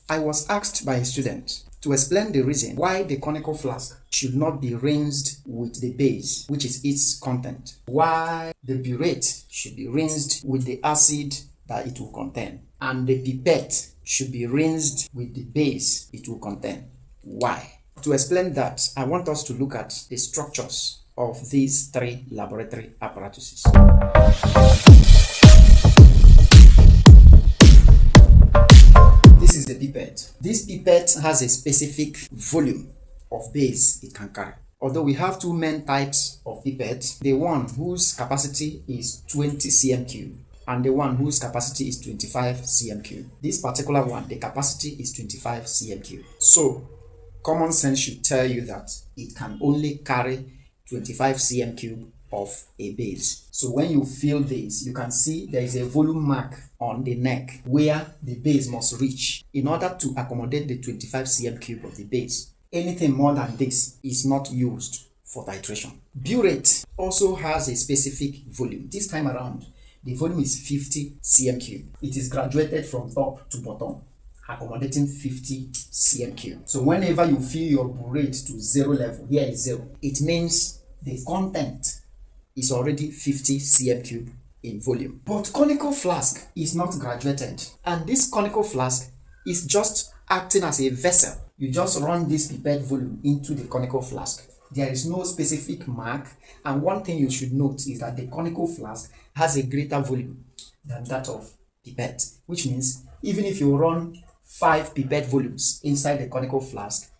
I was asked by a student to explain the reason why the conical flask should not be rinsed with the base, which is its content, why the burette should be rinsed with the acid that it will contain, and the pipette should be rinsed with the base it will contain. Why? To explain that, I want us to look at the structures of these three laboratory apparatuses. This is the pipette. This pipette has a specific volume of base it can carry. Although we have two main types of pipettes, the one whose capacity is 20 cm3 and the one whose capacity is 25 cm3. This particular one, the capacity is 25 cm3. So, common sense should tell you that it can only carry 25 cm3 of a base. So when you fill this, you can see there is a volume mark on the neck where the base must reach in order to accommodate the 25 cm3 of the base. Anything more than this is not used for titration. Burette also has a specific volume. This time around, the volume is 50 cm3. It is graduated from top to bottom, accommodating 50 cm3. So whenever you fill your burette to 0 level, here is 0, it means the content is already 50 cm3 in volume. But conical flask is not graduated, and this conical flask is just acting as a vessel. You just run this pipette volume into the conical flask. There is no specific mark, and one thing you should note is that the conical flask has a greater volume than that of pipette, which means even if you run 5 pipette volumes inside the conical flask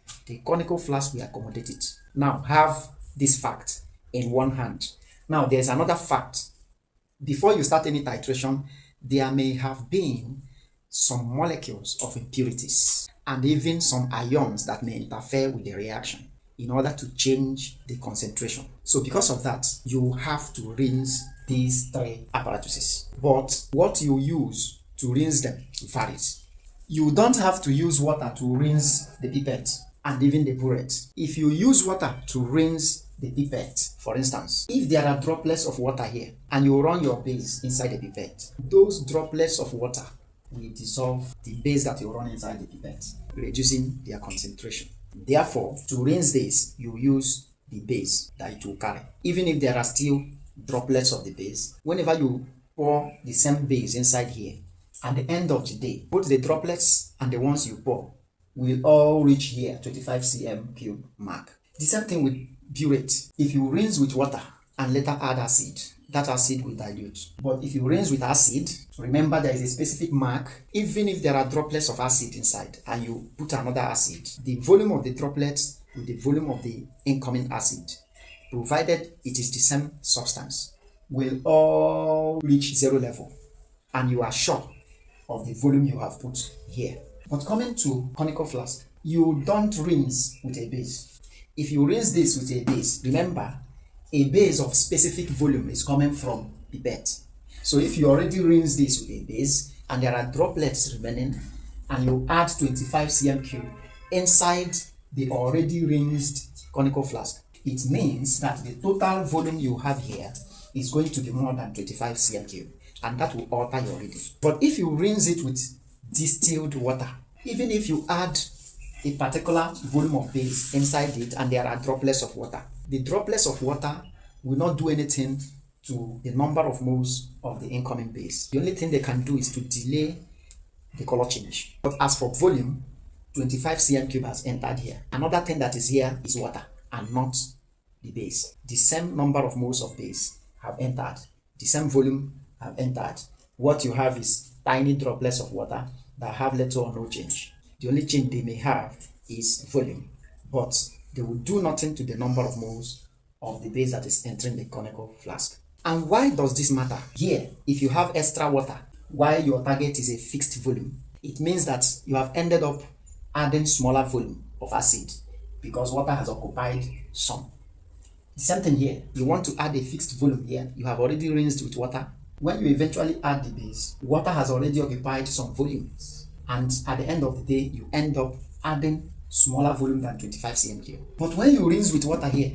will accommodate it. Now have this fact in one hand. Now there's another fact. Before you start any titration, there may have been some molecules of impurities and even some ions that may interfere with the reaction in order to change the concentration. So because of that, you have to rinse these three apparatuses. But what you use to rinse them varies. You don't have to use water to rinse the pipette and even the burette. If you use water to rinse the pipette, for instance, if there are droplets of water here and you run your base inside the pipette, those droplets of water will dissolve the base that you run inside the pipette, reducing their concentration. Therefore, to rinse this, you use the base that it will carry. Even if there are still droplets of the base, whenever you pour the same base inside here, at the end of the day, both the droplets and the ones you pour will all reach here, 25 cm3 mark. The same thing with burette. If you rinse with water and later add acid, that acid will dilute. But if you rinse with acid, remember there is a specific mark. Even if there are droplets of acid inside and you put another acid, the volume of the droplets with the volume of the incoming acid, provided it is the same substance, will all reach 0 level, and you are sure of the volume you have put here. But coming to conical flask, you don't rinse with a base. If you rinse this with a base, remember, a base of specific volume is coming from pipette. So if you already rinse this with a base and there are droplets remaining and you add 25 cm3 inside the already rinsed conical flask, it means that the total volume you have here is going to be more than 25 cm3, and that will alter your reading. But if you rinse it with distilled water, even if you add a particular volume of base inside it and there are droplets of water, the droplets of water will not do anything to the number of moles of the incoming base. The only thing they can do is to delay the color change. But as for volume, 25 cm3 has entered here. Another thing that is here is water and not the base. The same number of moles of base have entered. The same volume have entered. What you have is tiny droplets of water that have little or no change. The only change they may have is volume, but they will do nothing to the number of moles of the base that is entering the conical flask. And why does this matter? Here, if you have extra water, while your target is a fixed volume, it means that you have ended up adding smaller volume of acid because water has occupied some. The same thing here, you want to add a fixed volume here, you have already rinsed with water. When you eventually add the base, water has already occupied some volumes. And at the end of the day, you end up adding smaller volume than 25 cm3. But when you rinse with water here,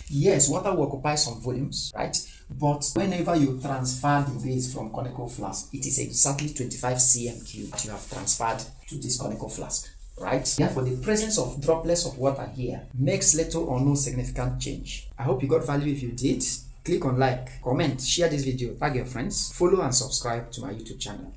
Yes, water will occupy some volumes, right? But whenever you transfer the base from conical flask, it is exactly 25 cm cube that you have transferred to this conical flask, right? Therefore, the presence of droplets of water here makes little or no significant change. I hope you got value. If you did, click on like, comment, share this video, tag your friends, follow and subscribe to my YouTube channel.